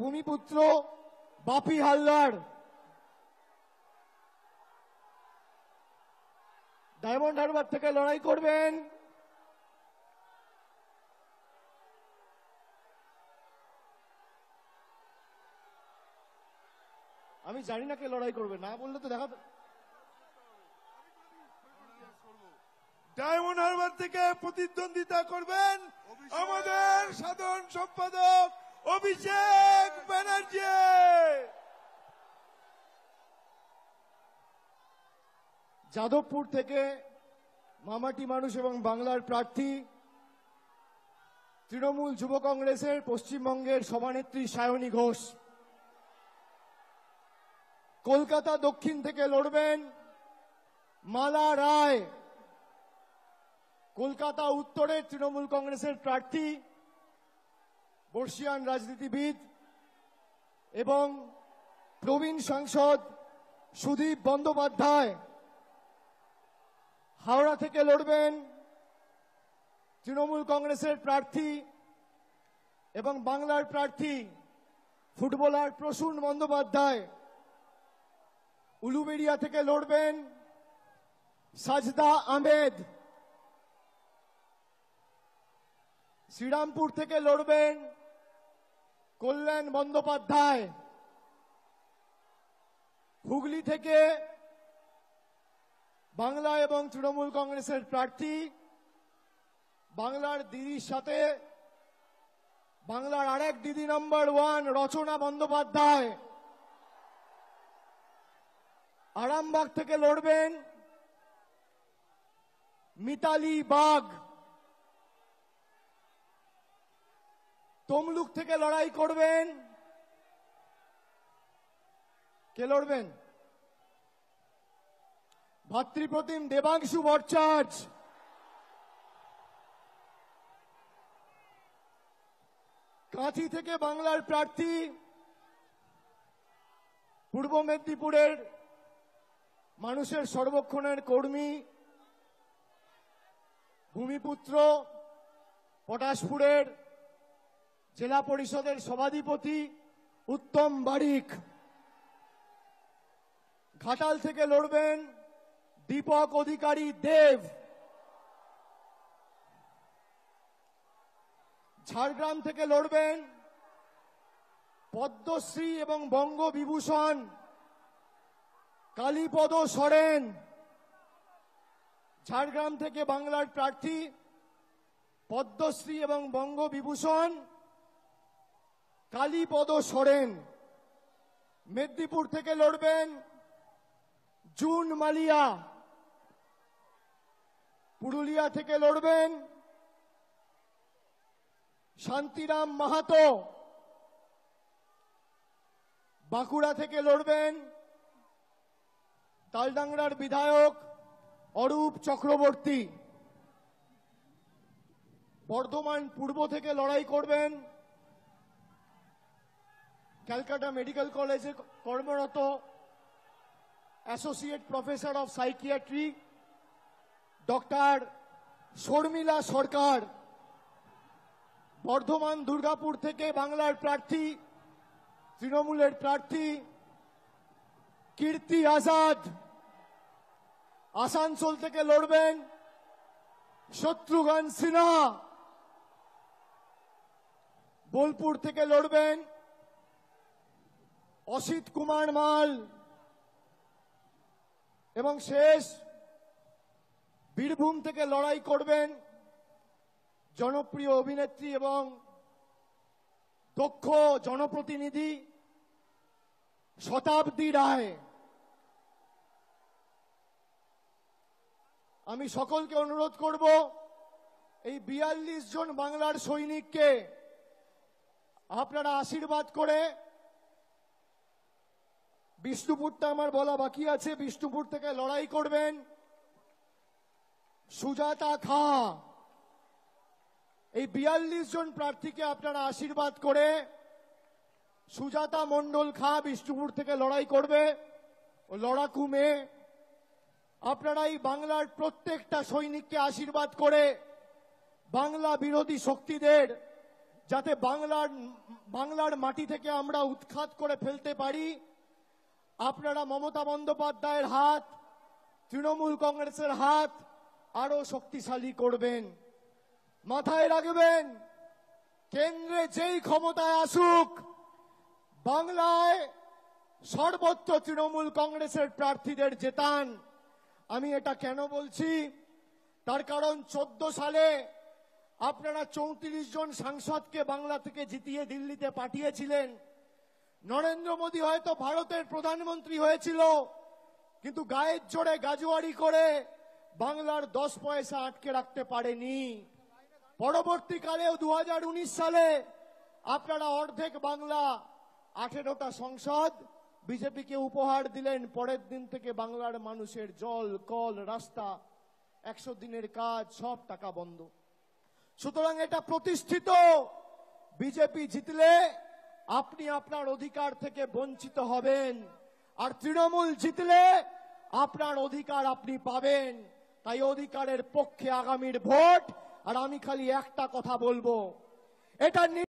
ভূমিপুত্র বাপি Haldar diamond Harbour থেকে লড়াই করবেন। আমি জানি না কে লড়াই করবে, না বললে তো দেখা। ডায়মন্ড হারবার থেকে প্রতিদ্বন্দ্বিতা করবেন আমাদের সাধারণ সম্পাদক অভিষেক ব্যানার্জি। যাদবপুর থেকে মামাটি মানুষ এবং বাংলার প্রার্থী তৃণমূল যুব কংগ্রেসের পশ্চিমবঙ্গের সভানেত্রী সায়নী ঘোষ। কলকাতা দক্ষিণ থেকে লড়বেন মালা রায়। কলকাতা উত্তরের তৃণমূল কংগ্রেসের প্রার্থী বর্ষিয়ান রাজনীতিবিদ এবং প্রবীণ সাংসদ সুদীপ বন্দ্যোপাধ্যায়। হাওড়া থেকে লড়বেন তৃণমূল কংগ্রেসের প্রার্থী এবং বাংলার প্রার্থী ফুটবলার প্রসূন বন্দ্যোপাধ্যায়। উলুবেড়িয়া থেকে লড়বেন সাজদা আহমেদ। শ্রীরামপুর থেকে লড়বেন কল্যাণ বন্দ্যোপাধ্যায়। হুগলি থেকে বাংলা এবং তৃণমূল কংগ্রেসের প্রার্থী বাংলার দিদির সাথে বাংলার আরেক দিদি নম্বর 1 রচনা বন্দ্যোপাধ্যায়। আরামবাগ থেকে লড়বেন মিতালি বাগ। তমলুক থেকে লড়াই করবেন, কে লড়বেন? ভাতৃপ্রতিম দেবাংশু ভট্টাচার্য। কাঁথি থেকে বাংলার প্রার্থী পূর্ব মেদিনীপুরের মানুষের সর্বক্ষণের কর্মী ভূমিপুত্র পটাশপুরের জেলা পরিষদের সভাধিপতি উত্তম বারিক। ঘাটাল থেকে লড়বেন দীপক অধিকারী দেব। ঝাড়গ্রাম থেকে লড়বেন পদ্মশ্রী এবং বঙ্গবিভূষণ কালীপদ সরেন। ঝাড়গ্রাম থেকে বাংলার প্রার্থী পদ্মশ্রী এবং বঙ্গবিভূষণ কালীপদ সরেন। মেদিনীপুর থেকে লড়বেন জুন মালিয়া। পুরুলিয়া থেকে লড়বেন শান্তিরাম মাহাতো। বাঁকুড়া থেকে লড়বেন তালডাংরার বিধায়ক অরূপ চক্রবর্তী। বর্ধমান পূর্ব থেকে লড়াই করবেন ক্যালকাটা মেডিকেল কলেজে কর্মরত associate professor of psychiatry doctor Sharmila Sarkar. Bardhaman Durgapur থেকে বাংলার প্রার্থী তৃণমূলের প্রার্থী কীর্তি আজাদ। আসানসোল থেকে লড়বেন শত্রুঘ্ন সিনহা। বোলপুর থেকে লড়বেন অসিত কুমার মাল। এবং শেষ বীরভূম থেকে লড়াই করবেন জনপ্রিয় অভিনেত্রী এবং দক্ষ জনপ্রতিনিধি শতাব্দী রায়। আমি সকলকে অনুরোধ করব এই 42 জন বাংলার সৈনিককে আপনারা আশীর্বাদ করে, বিষ্ণুপুরটা আমার বলা বাকি আছে, বিষ্ণুপুর থেকে লড়াই করবেন সুজাতা খা। এই 42 জন প্রার্থীকে আপনারা আশীর্বাদ করে সুজাতা মণ্ডল খা বিষ্ণুপুর থেকে লড়াই করবে ও লড়াকু মেয়ে। আপনারা এই বাংলার প্রত্যেকটা সৈনিককে আশীর্বাদ করে বাংলা বিরোধী শক্তিদের যাতে বাংলার মাটি থেকে আমরা উৎখাত করে ফেলতে পারি, আপনারা মমতা বন্দ্যোপাধ্যায়ের হাত, তৃণমূল কংগ্রেসের হাত আরো শক্তিশালী করবেন। মাথায় রাখবেন, কেন্দ্রে যেই ক্ষমতায় আসুক, বাংলায় সর্বত্র তৃণমূল কংগ্রেসের প্রার্থীদের জেতান। আমি এটা কেন বলছি, তার কারণ 14 সালে আপনারা 34 জন সাংসদকে বাংলা থেকে জিতিয়ে দিল্লিতে পাঠিয়েছিলেন। নরেন্দ্র মোদী হয়তো ভারতের প্রধানমন্ত্রী হয়েছিল, কিন্তু গায়ের জোরে গাজুয়ারি করে বাংলার 10 পয়সা আটকে রাখতে পারেনি। পরবর্তীকালেও 2019 সালে আপনারা অর্ধেক বাংলা, 18টা সংসদ বিজেপিকে উপহার দিলেন। পরের দিন থেকে বাংলার মানুষের জল, কল, রাস্তা, 100 দিনের কাজ, সব টাকা বন্ধ। সুতরাং এটা প্রতিষ্ঠিত, বিজেপি জিতলে আপনি আপনার অধিকার থেকে বঞ্চিত হবেন, আর তৃণমূল জিতলে আপনার অধিকার আপনি পাবেন। তাই অধিকারের পক্ষে আগামীর ভোট। আর আমি খালি একটা কথা বলবো, এটা